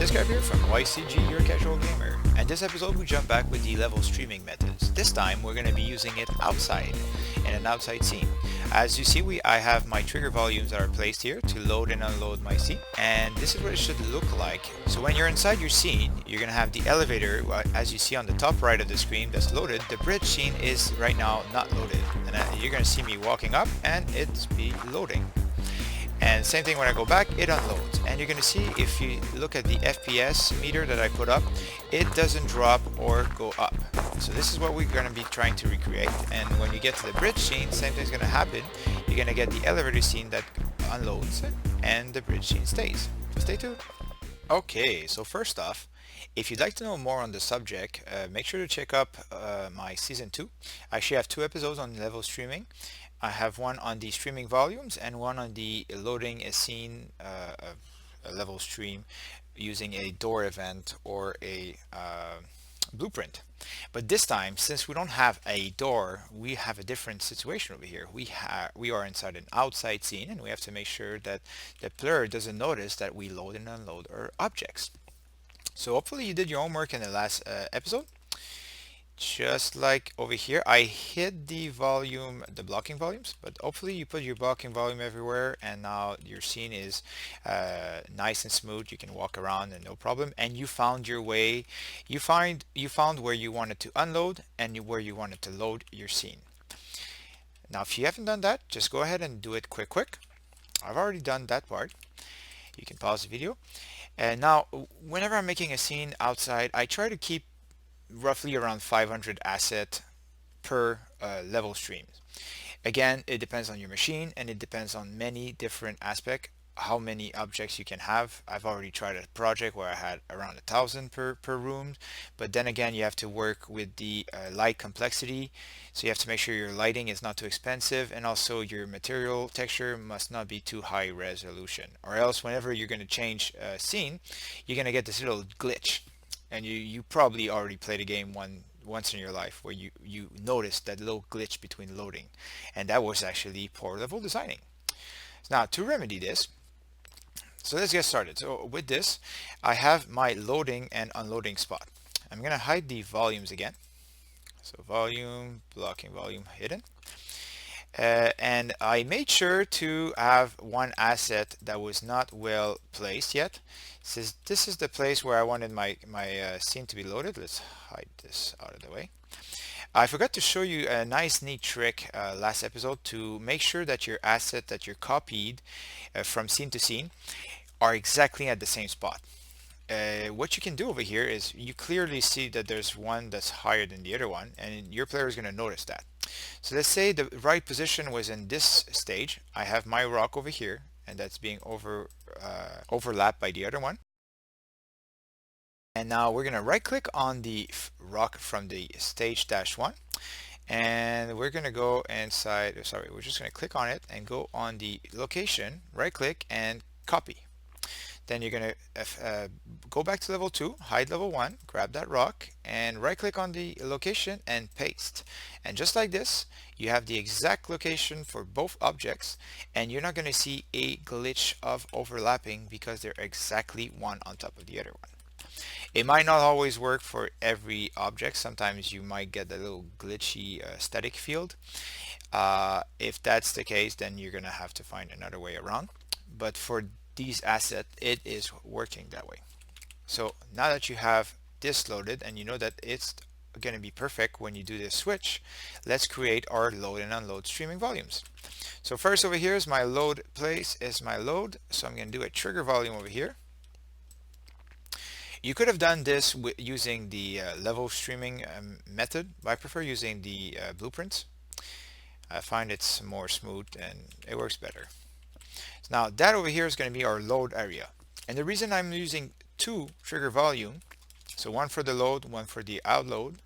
Deathscyp here from Y.C.G, your casual gamer, and this episode we jump back with the level streaming methods. This time we're going to be using it outside, in an outside scene. As you see, I have my trigger volumes that are placed here to load and unload my scene, and this is what it should look like. So when you're inside your scene, you're going to have the elevator, as you see on the top right of the screen that's loaded. The bridge scene is right now not loaded, and you're going to see me walking up and it's be loading. And same thing when I go back, it unloads. And you're going to see, if you look at the FPS meter that I put up, it doesn't drop or go up. So this is what we're going to be trying to recreate. And when you get to the bridge scene, same thing's going to happen. You're going to get the elevator scene that unloads and the bridge scene stays. So stay tuned. Okay, so first off, if you'd like to know more on the subject, make sure to check up my season 2. I actually have 2 episodes on level streaming. I have one on the streaming volumes and one on the loading a scene, a level stream using a door event or a blueprint. But this time, since we don't have a door, we have a different situation over here. We are inside an outside scene, and we have to make sure that the player doesn't notice that we load and unload our objects. So hopefully you did your homework in the last episode. Just like over here, I hid the volume, the blocking volumes, but hopefully you put your blocking volume everywhere, and now your scene is nice and smooth. You can walk around and no problem, and you found your way. You found where you wanted to unload and where you wanted to load your scene. Now if you haven't done that, just go ahead and do it quick. I've already done that part. You can pause the video. And now whenever I'm making a scene outside, I try to keep roughly around 500 asset per level stream. Again, it depends on your machine, and it depends on many different aspects, how many objects you can have. I've already tried a project where I had around 1,000 per room, but then again you have to work with the light complexity, so you have to make sure your lighting is not too expensive, and also your material texture must not be too high resolution, or else whenever you're going to change a scene, you're going to get this little glitch. And you probably already played a game once in your life where you noticed that little glitch between loading, and that was actually poor level designing. Now to remedy this, so let's get started. So with this, I have my loading and unloading spot. I'm gonna hide the volumes again. So volume, blocking volume hidden. And I made sure to have one asset that was not well placed yet. Since this is the place where I wanted my scene to be loaded, let's hide this out of the way. I forgot to show you a nice neat trick last episode to make sure that your asset that you're copied from scene to scene are exactly at the same spot. What you can do over here is you clearly see that there's one that's higher than the other one, and your player is going to notice that. So let's say the right position was in this stage. I have my rock over here, and that's being overlapped by the other one. And now we're going to right click on the rock from the stage -1, and we're going to go inside, sorry, we're just going to click on it and go on the location, right click and copy. Then you're going to go back to level 2, hide level 1, grab that rock, and right click on the location and paste. And just like this, you have the exact location for both objects, and you're not going to see a glitch of overlapping because they're exactly one on top of the other one. It might not always work for every object. Sometimes you might get a little glitchy static field. If that's the case, then you're going to have to find another way around. But for these assets, it is working that way. So now that you have this loaded and you know that it's going to be perfect when you do this switch, let's create our load and unload streaming volumes. So first over here is my load place, is my load. So I'm going to do a trigger volume over here. You could have done this using the level streaming method, but I prefer using the blueprints. I find it's more smooth and it works better. Now that over here is going to be our load area, and the reason I'm using 2 trigger volume, so one for the load, one for the outload,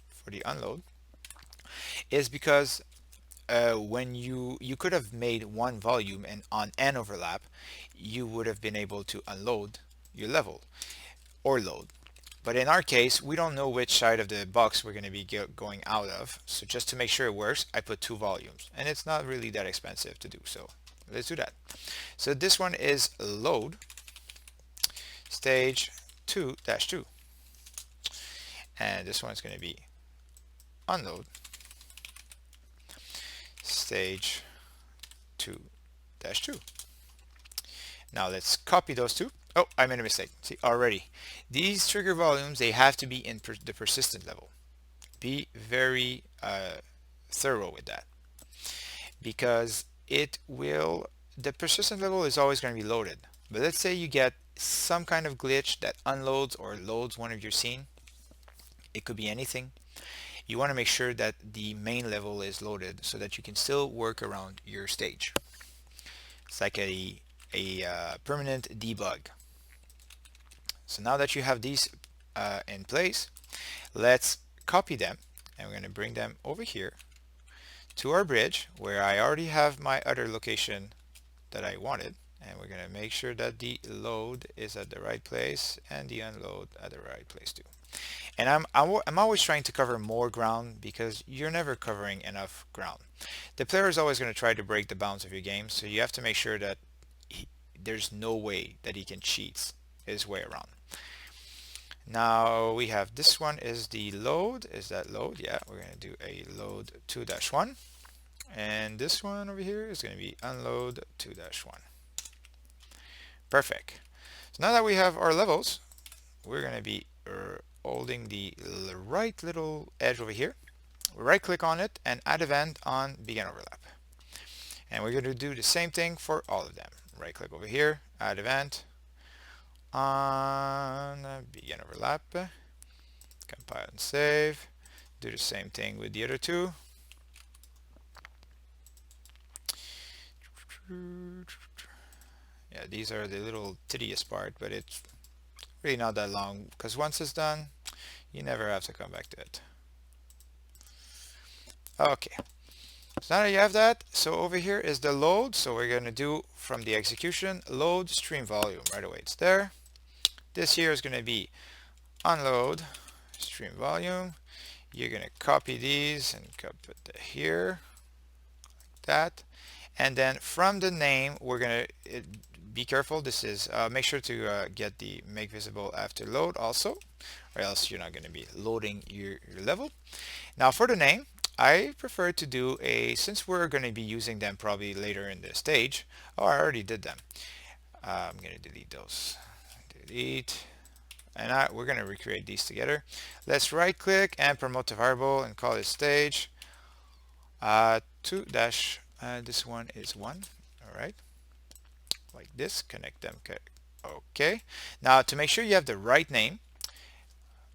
for the unload, is because when you could have made one volume, and on an overlap you would have been able to unload your level or load. But in our case, we don't know which side of the box we're going to be going out of, so just to make sure it works, I put 2 volumes, and it's not really that expensive to do so. Let's do that. So this one is load stage 2-2. And this one's going to be unload stage 2-2. Now let's copy those two. Oh, I made a mistake. See, already. These trigger volumes, they have to be in the persistent level. Be very thorough with that, because the persistent level is always going to be loaded. But let's say you get some kind of glitch that unloads or loads one of your scene. It could be anything. You want to make sure that the main level is loaded so that you can still work around your stage. It's like a permanent debug. So now that you have these in place, let's copy them, and we're going to bring them over here to our bridge where I already have my other location that I wanted, and we're going to make sure that the load is at the right place and the unload at the right place too. And I'm always trying to cover more ground, because you're never covering enough ground. The player is always going to try to break the bounds of your game, so you have to make sure that there's no way that he can cheat his way around. Now we have this one is the load. Is that load? Yeah, we're going to do a load 2-1. And this one over here is going to be unload 2-1. Perfect. So now that we have our levels, we're going to be holding the right little edge over here. Right click on it and add event on begin overlap. And we're going to do the same thing for all of them. Right click over here, add event on begin overlap. Compile and save. Do the same thing with the other two. Yeah, these are the little tedious part, but it's really not that long, because once it's done, you never have to come back to it. Okay, so now that you have that, so over here is the load. So we're going to do from the execution load stream volume right away. It's there. This here is going to be unload stream volume. You're going to copy these and put it here, like that. And then from the name, we're going to be careful. This is make sure to get the make visible after load also, or else you're not going to be loading your level. Now for the name, I prefer to do since we're going to be using them probably later in the stage. Oh, I already did them. I'm going to delete those. Delete. And we're going to recreate these together. Let's right click and promote to variable and call it stage 2 dash. This one is 1. All right. Like this. Connect them. Okay. Now to make sure you have the right name,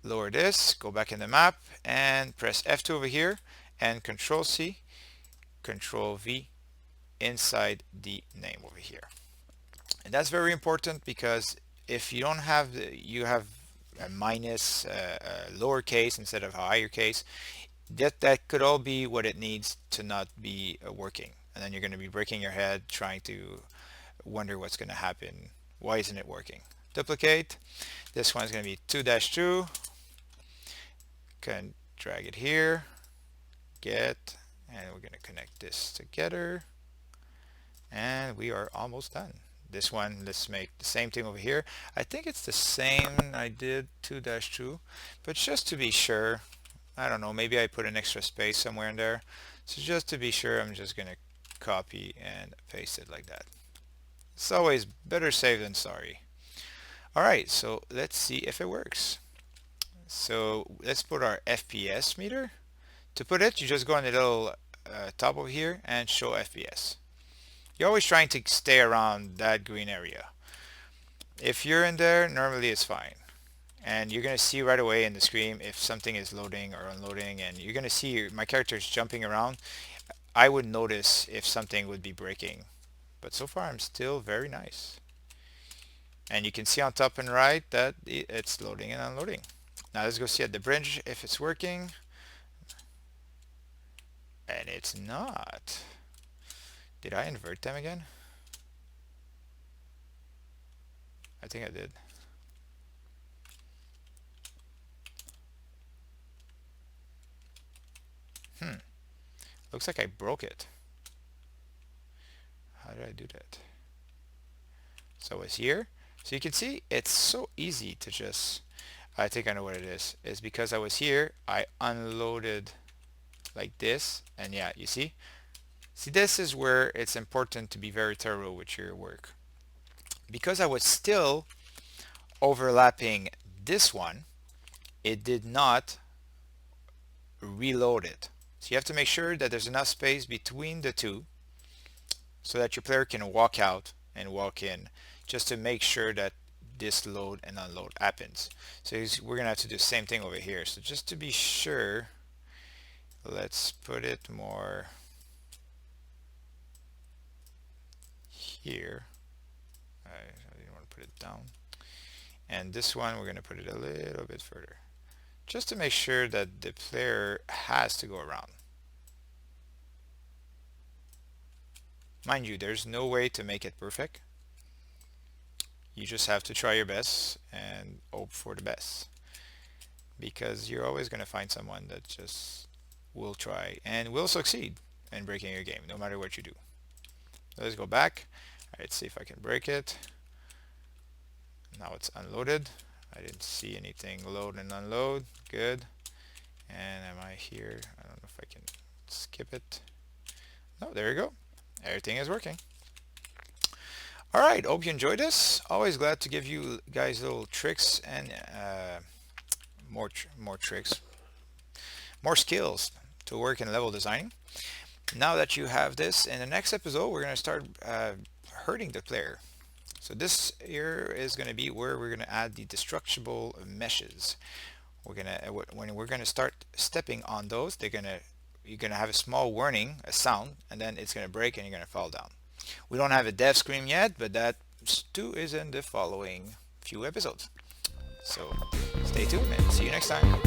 lower this, go back in the map and press F2 over here and Control C, Control V inside the name over here. And that's very important, because if you don't have you have a minus lowercase instead of a higher case, that could all be what it needs to not be working, and then you're going to be breaking your head trying to wonder what's going to happen. Why isn't it working? Duplicate. This one's going to be 2-2. Can drag it here, get, and we're going to connect this together, and we are almost done. This one, let's make the same thing over here. I think it's the same I did 2-2, but just to be sure, I don't know, maybe I put an extra space somewhere in there. So just to be sure, I'm just going to copy and paste it like that. It's always better safe than sorry. Alright, so let's see if it works. So let's put our FPS meter. To put it, you just go on the little top over here and show FPS. You're always trying to stay around that green area. If you're in there, normally it's fine. And you're going to see right away in the screen if something is loading or unloading, and you're going to see my character is jumping around. I would notice if something would be breaking. But so far I'm still very nice. And you can see on top and right that it's loading and unloading. Now let's go see at the bridge if it's working. And it's not. Did I invert them again? I think I did. Looks like I broke it. How did I do that? So it's here. So you can see it's so easy to just, I think I know what it is. It's because I was here, I unloaded like this, and yeah, you see? See, this is where it's important to be very thorough with your work. Because I was still overlapping this one, it did not reload it. So you have to make sure that there's enough space between the two so that your player can walk out and walk in, just to make sure that this load and unload happens. So we're gonna have to do the same thing over here. So just to be sure, let's put it more here. I didn't want to put it down. And this one, we're gonna put it a little bit further, just to make sure that the player has to go around. Mind you, there's no way to make it perfect. You just have to try your best and hope for the best, because you're always going to find someone that just will try and will succeed in breaking your game, no matter what you do. Let's go back. Let's see if I can break it. Now it's unloaded. I didn't see anything load and unload. Good. And am I here? I don't know if I can skip it. No, there you go. Everything is working. Alright, hope you enjoyed this. Always glad to give you guys little tricks and more tricks, more skills to work in level designing. Now that you have this, in the next episode we're going to start hurting the player. So this here is going to be where we're going to add the destructible meshes. We're going to, when we're going to start stepping on those, you're going to have a small warning, a sound, and then it's going to break and you're going to fall down. We don't have a death scream yet, but that too is in the following few episodes. So stay tuned and see you next time.